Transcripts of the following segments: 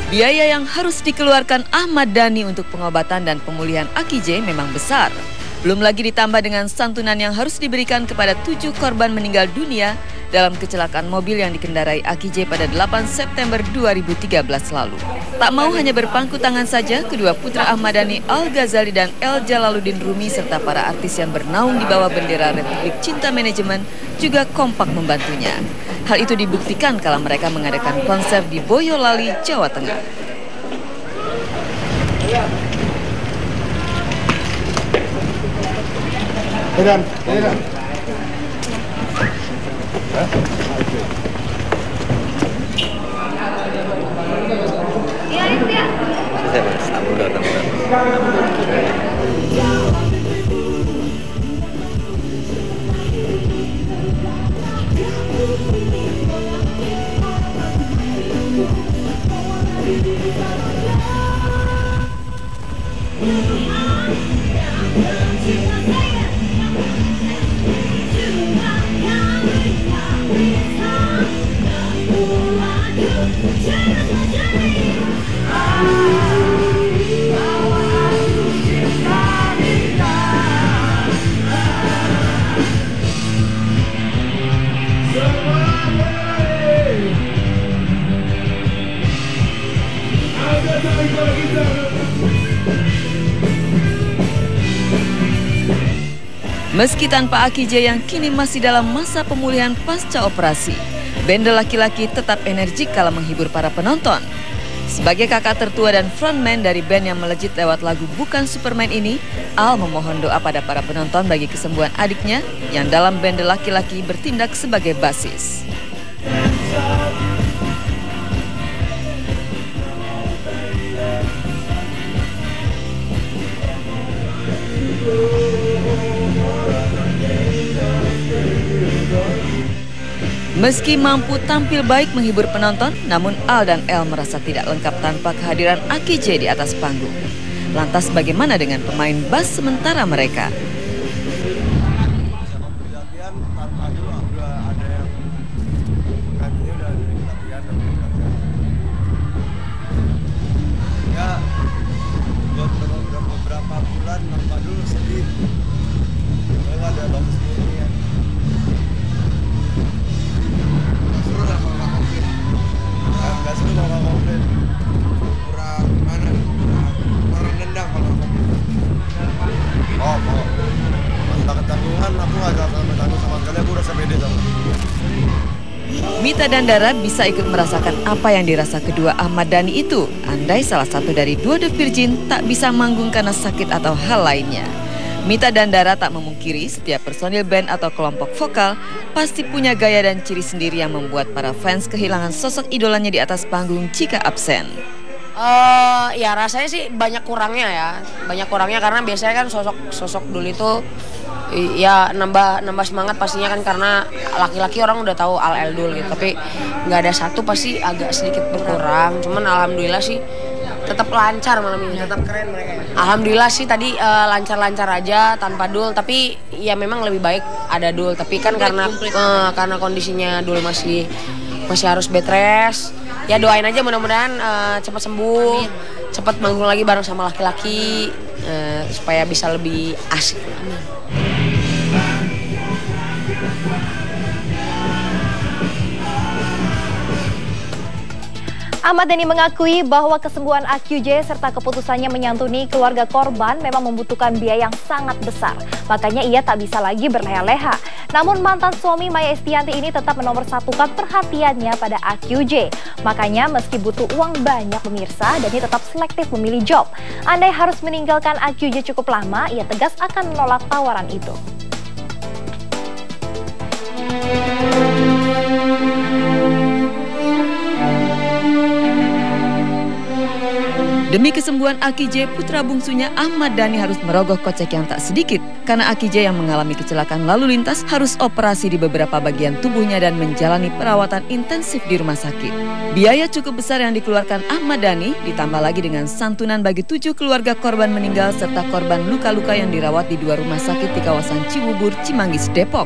Biaya yang harus dikeluarkan Ahmad Dhani untuk pengobatan dan pemulihan Aki J memang besar. Belum lagi ditambah dengan santunan yang harus diberikan kepada 7 korban meninggal dunia dalam kecelakaan mobil yang dikendarai Aki J pada 8 September 2013 lalu. Tak mau hanya berpangku tangan saja, kedua putra Ahmad Dhani, Al Ghazali dan El Jalaluddin Rumi serta para artis yang bernaung di bawah bendera Republik Cinta Manajemen juga kompak membantunya. Hal itu dibuktikan kala mereka mengadakan konser di Boyolali, Jawa Tengah. Meski tanpa Aki J yang kini masih dalam masa pemulihan pasca operasi, band The Laki-Laki tetap energik kala menghibur para penonton. Sebagai kakak tertua dan frontman dari band yang melejit lewat lagu Bukan Superman ini, Al memohon doa pada para penonton bagi kesembuhan adiknya yang dalam band The Laki-Laki bertindak sebagai bassis. Meski mampu tampil baik menghibur penonton, namun Al dan El merasa tidak lengkap tanpa kehadiran Aki J di atas panggung. Lantas bagaimana dengan pemain bass sementara mereka? Beberapa bulan tanpa dulu sedih. Kalau ada bagus ini ya. Seru lah kalau nggak komplit. Nggak seru kalau nggak komplit. Kurang mana? Kurang nendang kalau nggak komplit. Oh, masalah ketanggungan aku nggak ada ketanggung sama kalian. Aku rasa beda sama. Mita dan Dara bisa ikut merasakan apa yang dirasa kedua Ahmad Dhani itu. Andai salah satu dari dua The Virgin tak bisa manggung karena sakit atau hal lainnya. Mita dan Dara tak memungkiri setiap personil band atau kelompok vokal pasti punya gaya dan ciri sendiri yang membuat para fans kehilangan sosok idolanya di atas panggung jika absen. Ya rasanya sih banyak kurangnya ya. Banyak kurangnya karena biasanya kan sosok dulu itu ya nambah semangat pastinya kan, karena laki-laki orang udah tahu Al Eldul gitu, tapi nggak ada satu pasti agak sedikit berkurang. Cuman alhamdulillah sih tetap lancar malam ini, tetap keren mereka. Alhamdulillah sih tadi lancar-lancar aja tanpa Dul, tapi ya memang lebih baik ada Dul, tapi kan karena kondisinya Dul masih harus bed rest. Ya doain aja mudah-mudahan cepat sembuh, cepat manggung lagi bareng sama laki-laki supaya bisa lebih asik. Ahmad Dhani mengakui bahwa kesembuhan AQJ serta keputusannya menyantuni keluarga korban memang membutuhkan biaya yang sangat besar. Makanya ia tak bisa lagi berleha-leha. Namun mantan suami Maya Estianty ini tetap menomorsatukan perhatiannya pada AQJ. Makanya meski butuh uang banyak pemirsa, Dhani tetap selektif memilih job. Andai harus meninggalkan AQJ cukup lama, ia tegas akan menolak tawaran itu. Demi kesembuhan Aki J, putra bungsunya Ahmad Dhani harus merogoh kocek yang tak sedikit karena Aki J yang mengalami kecelakaan lalu lintas harus operasi di beberapa bagian tubuhnya dan menjalani perawatan intensif di rumah sakit. Biaya cukup besar yang dikeluarkan Ahmad Dhani ditambah lagi dengan santunan bagi 7 keluarga korban meninggal serta korban luka-luka yang dirawat di 2 rumah sakit di kawasan Cibubur, Cimanggis, Depok.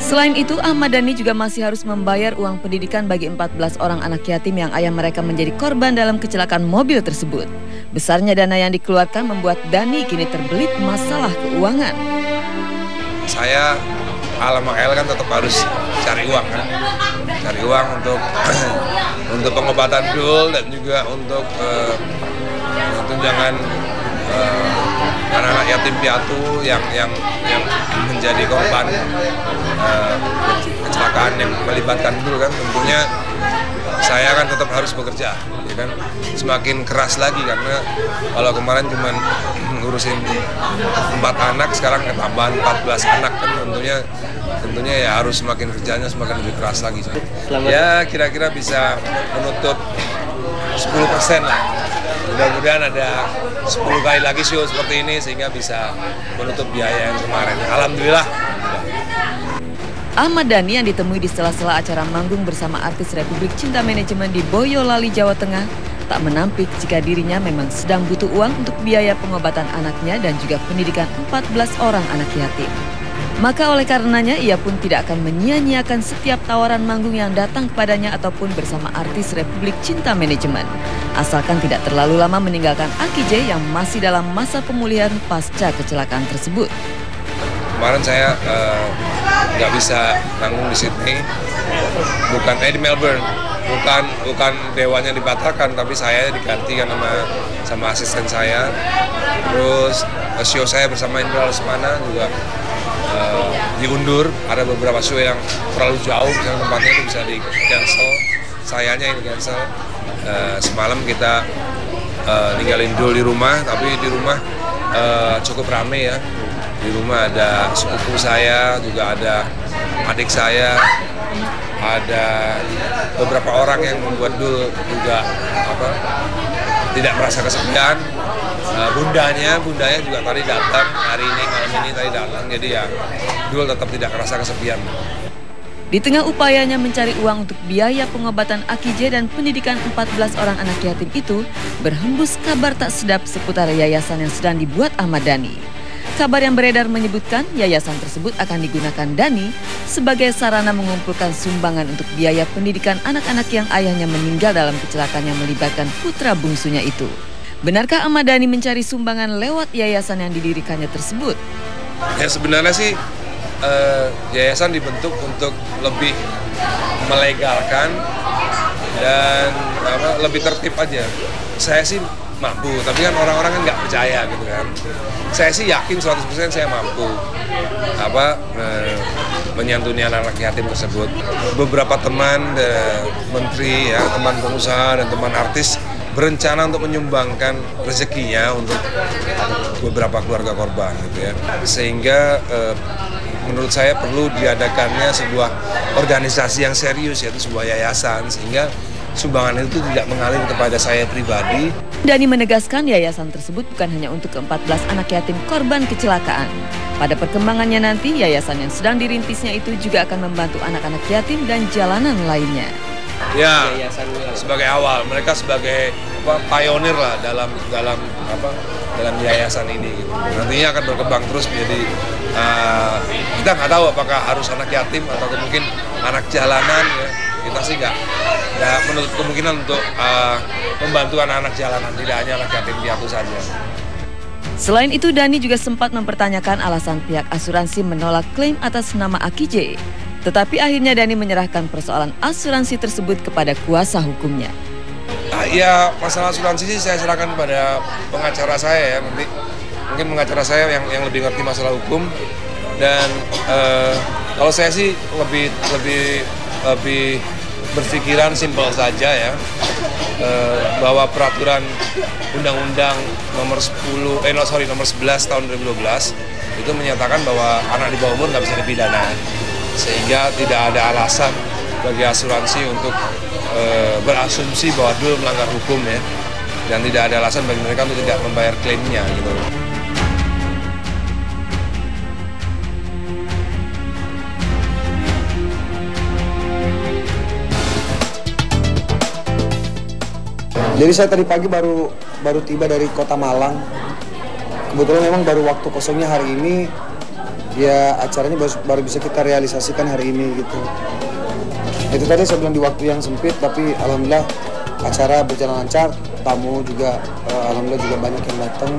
Selain itu, Ahmad Dhani juga masih harus membayar uang pendidikan bagi 14 orang anak yatim yang ayah mereka menjadi korban dalam kecelakaan mobil tersebut. Besarnya dana yang dikeluarkan membuat Dhani kini terbelit masalah keuangan. Saya Al kan tetap harus cari uang kan, cari uang untuk untuk pengobatan Dul dan juga untuk tunjangan anak-anak yatim piatu yang menjadi korban kecelakaan yang melibatkan Dul kan. Tentunya saya kan tetap harus bekerja, ya kan, semakin keras lagi karena kalau kemarin cuma ngurusin 4 anak, sekarang ketambahan 14 anak kan, tentunya ya harus semakin kerjanya semakin lebih keras lagi. Ya kira-kira bisa menutup 10% lah. Mudah-mudahan ada 10 kali lagi show seperti ini sehingga bisa menutup biaya yang kemarin. Alhamdulillah. Ahmad Dhani yang ditemui di sela-sela acara manggung bersama artis Republik Cinta Manajemen di Boyolali, Jawa Tengah, tak menampik jika dirinya memang sedang butuh uang untuk biaya pengobatan anaknya dan juga pendidikan 14 orang anak yatim. Maka oleh karenanya ia pun tidak akan menyia-nyiakan setiap tawaran manggung yang datang kepadanya ataupun bersama artis Republik Cinta Manajemen. Asalkan tidak terlalu lama meninggalkan Aki J yang masih dalam masa pemulihan pasca kecelakaan tersebut. Kemarin saya nggak bisa nanggung di Sydney, di Melbourne, bukan dewanya dibatalkan, tapi saya digantikan sama asisten saya. Terus show saya bersama Indra Lesmana juga diundur. Ada beberapa show yang terlalu jauh, yang tempatnya itu bisa di cancel. Sayanya ini cancel. Semalam kita ninggalin Dul di rumah, tapi di rumah cukup rame ya. Di rumah ada sepupu saya, juga ada adik saya, ada beberapa orang yang membuat Dul juga tidak merasa kesepian. Bundanya juga tadi datang, hari ini, malam ini tadi datang, jadi ya Dul tetap tidak merasa kesepian. Di tengah upayanya mencari uang untuk biaya pengobatan Aki J dan pendidikan 14 orang anak yatim itu, berhembus kabar tak sedap seputar yayasan yang sedang dibuat Ahmad Dhani. Kabar yang beredar menyebutkan yayasan tersebut akan digunakan Dhani sebagai sarana mengumpulkan sumbangan untuk biaya pendidikan anak-anak yang ayahnya meninggal dalam kecelakaan yang melibatkan putra bungsunya itu. Benarkah Ahmad Dhani mencari sumbangan lewat yayasan yang didirikannya tersebut? Ya sebenarnya sih yayasan dibentuk untuk lebih melegalkan dan lebih tertib aja. Saya sih mampu, tapi kan orang-orang kan nggak percaya gitu kan. Saya sih yakin 100% saya mampu menyantuni anak-anak yatim tersebut. Beberapa teman menteri, ya, teman pengusaha dan teman artis berencana untuk menyumbangkan rezekinya untuk beberapa keluarga korban gitu ya. Sehingga menurut saya perlu diadakannya sebuah organisasi yang serius, yaitu sebuah yayasan, sehingga sumbangan itu tidak mengalir kepada saya pribadi. Dhani menegaskan yayasan tersebut bukan hanya untuk ke-14 anak yatim korban kecelakaan. Pada perkembangannya nanti, yayasan yang sedang dirintisnya itu juga akan membantu anak-anak yatim dan jalanan lainnya. Ya, sebagai awal, mereka sebagai pionir lah dalam yayasan ini. Gitu. Nantinya akan berkembang terus menjadi kita nggak tahu apakah harus anak yatim atau mungkin anak jalanan. Ya. Kita sih nggak menutup kemungkinan untuk membantu anak-anak jalanan, tidak hanya anak yatim piatu saja. Selain itu, Dhani juga sempat mempertanyakan alasan pihak asuransi menolak klaim atas nama Aki J. Tetapi akhirnya Dhani menyerahkan persoalan asuransi tersebut kepada kuasa hukumnya. Ya, masalah asuransi sih saya serahkan pada pengacara saya ya, nanti mungkin pengacara saya yang lebih ngerti masalah hukum. Dan kalau saya sih lebih berpikiran simpel saja ya, bahwa peraturan Undang-Undang nomor 11 tahun 2012 itu menyatakan bahwa anak di bawah umur nggak bisa dipidana, sehingga tidak ada alasan bagi asuransi untuk berasumsi bahwa Dul melanggar hukum ya. dan tidak ada alasan bagi mereka untuk tidak membayar klaimnya gitu. Jadi saya tadi pagi baru tiba dari Kota Malang. Kebetulan memang baru waktu kosongnya hari ini. Ya acaranya baru bisa kita realisasikan hari ini gitu. Itu tadi saya bilang di waktu yang sempit, tapi alhamdulillah acara berjalan lancar. Tamu juga alhamdulillah juga banyak yang datang.